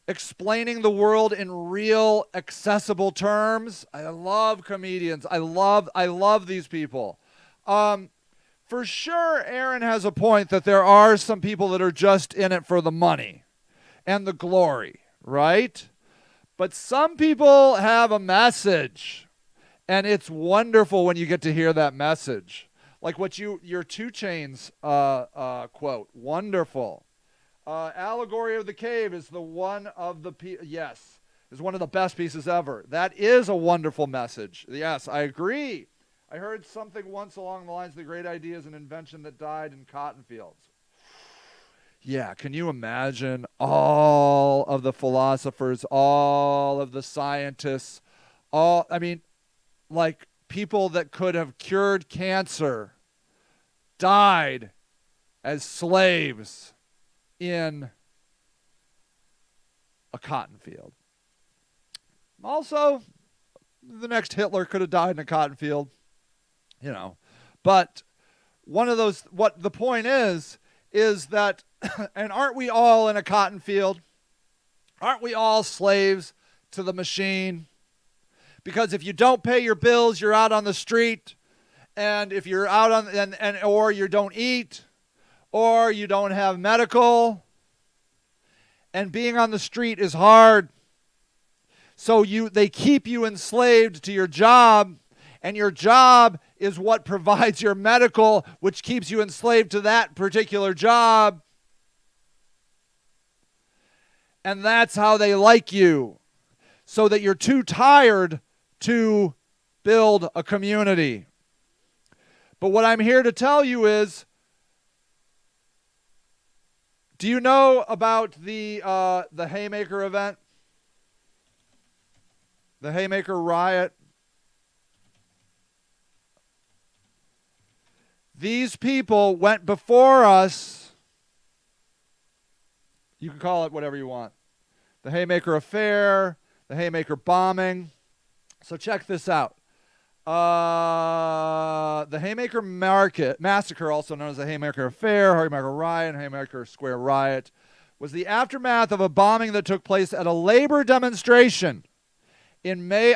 explaining the world in real, accessible terms? I love comedians. I love these people. For sure, Aaron has a point that there are some people that are just in it for the money and the glory, right? But some people have a message, and it's wonderful when you get to hear that message. Like what your 2 Chainz quote, wonderful. Allegory of the Cave is the one of the is one of the best pieces ever. That is a wonderful message. Yes, I agree. I heard something once along the lines, the great idea is an invention that died in cotton fields. Yeah, can you imagine all of the philosophers, all of the scientists, like people that could have cured cancer died as slaves in a cotton field. Also, the next Hitler could have died in a cotton field, But one of those, what the point is that, and aren't we all in a cotton field? Aren't we all slaves to the machine? Because if you don't pay your bills, you're out on the street. And if you're out on, or you don't eat, or you don't have medical, and being on the street is hard. So they keep you enslaved to your job, and your job is what provides your medical, which keeps you enslaved to that particular job. And that's how they like you, so that you're too tired to build a community. But what I'm here to tell you is, do you know about the Haymaker event? The Haymaker riot? These people went before us. You can call it whatever you want. The Haymaker Affair, the Haymaker bombing. So check this out. The Haymaker Massacre, also known as the Haymaker Affair, Haymaker Riot, and Haymaker Square Riot, was the aftermath of a bombing that took place at a labor demonstration on May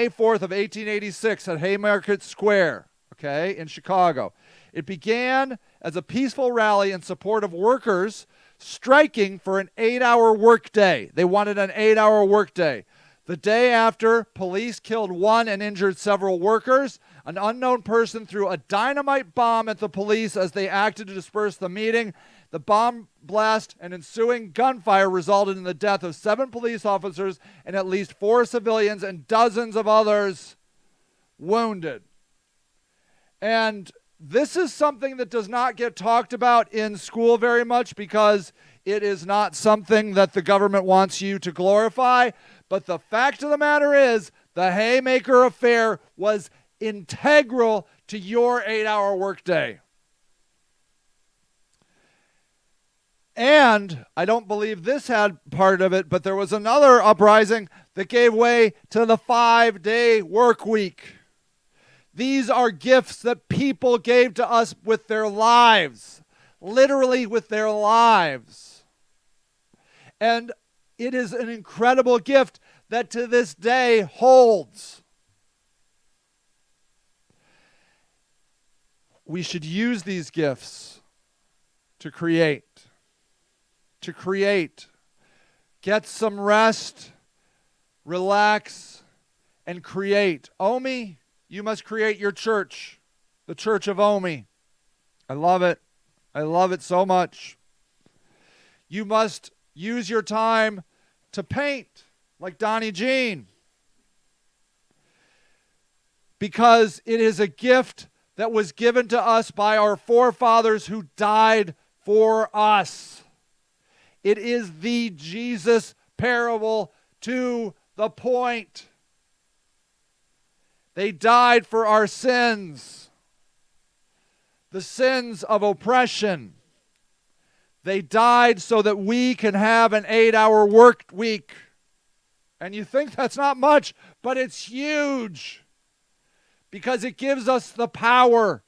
4th of 1886 at Haymarket Square, in Chicago. It began as a peaceful rally in support of workers striking for an 8-hour workday. They wanted an 8-hour workday. The day after, police killed one and injured several workers. An unknown person threw a dynamite bomb at the police as they acted to disperse the meeting. The bomb blast and ensuing gunfire resulted in the death of 7 police officers and at least 4 civilians and dozens of others wounded. And this is something that does not get talked about in school very much because it is not something that the government wants you to glorify. But the fact of the matter is, the Haymaker Affair was integral to your 8-hour workday. And I don't believe this had part of it, but there was another uprising that gave way to the 5-day work week. These are gifts that people gave to us with their lives, literally with their lives. And it is an incredible gift that to this day holds. We should use these gifts to create. Get some rest, relax, and create. Omi, you must create your church, the Church of Omi. I love it. I love it so much. You must use your time to paint like Donnie Jean, because it is a gift that was given to us by our forefathers who died for us. It is the Jesus parable to the point. They died for our sins, the sins of oppression. They died so that we can have an 8-hour work week. And you think that's not much, but it's huge because it gives us the power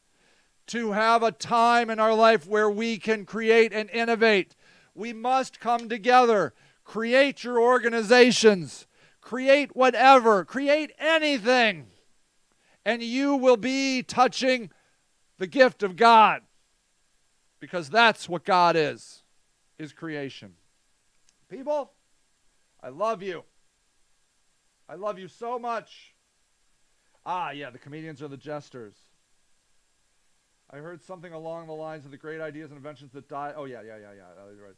to have a time in our life where we can create and innovate. We must come together. Create your organizations. Create whatever. Create anything. And you will be touching the gift of God. Because that's what God is creation. People, I love you. I love you so much. Yeah, the comedians are the jesters. I heard something along the lines of the great ideas and inventions that die. Oh, yeah. Right.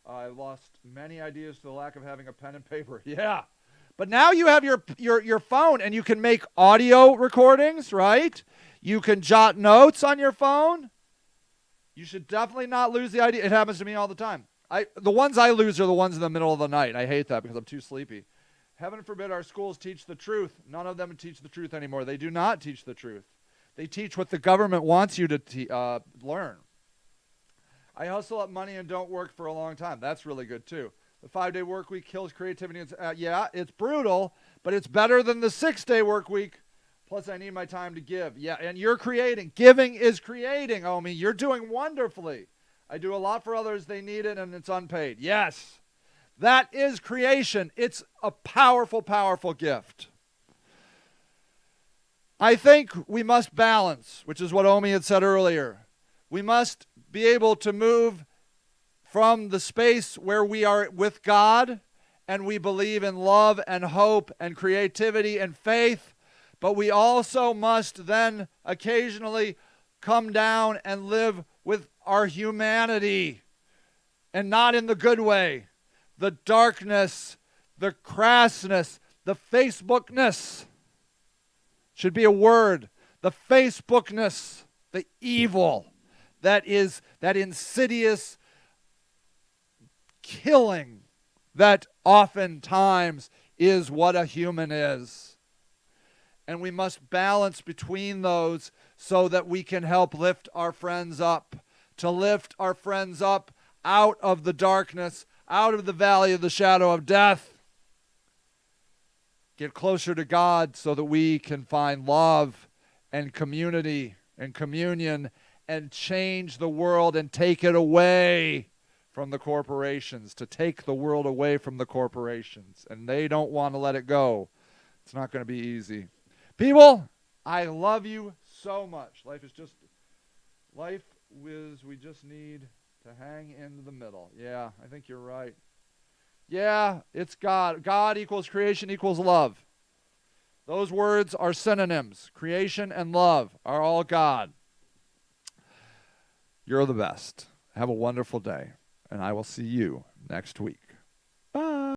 I lost many ideas to the lack of having a pen and paper. Yeah. But now you have your phone, and you can make audio recordings, right? You can jot notes on your phone. You should definitely not lose the idea. It happens to me all the time. The ones I lose are the ones in the middle of the night. I hate that because I'm too sleepy. Heaven forbid our schools teach the truth. None of them teach the truth anymore. They do not teach the truth. They teach what the government wants you to learn. I hustle up money and don't work for a long time. That's really good too. The 5-day work week kills creativity. Yeah, it's brutal, but it's better than the 6-day work week. Plus, I need my time to give. Yeah, and you're creating. Giving is creating, Omi. You're doing wonderfully. I do a lot for others. They need it, and it's unpaid. Yes. That is creation. It's a powerful, powerful gift. I think we must balance, which is what Omi had said earlier. We must be able to move from the space where we are with God and we believe in love and hope and creativity and faith, but we also must then occasionally come down and live with our humanity, and not in the good way. The darkness, the crassness, the Facebookness should be a word. The Facebookness, the evil, that is that insidious killing that oftentimes is what a human is. And we must balance between those so that we can help lift our friends up, to lift our friends up out of the darkness, out of the valley of the shadow of death. Get closer to God so that we can find love and community and communion and change the world and take it away from the corporations, to take the world away from the corporations. And they don't want to let it go. It's not going to be easy. People, I love you so much. Life is we just need to hang in the middle. Yeah, I think you're right. Yeah, it's God. God equals creation equals love. Those words are synonyms. Creation and love are all God. You're the best. Have a wonderful day, and I will see you next week.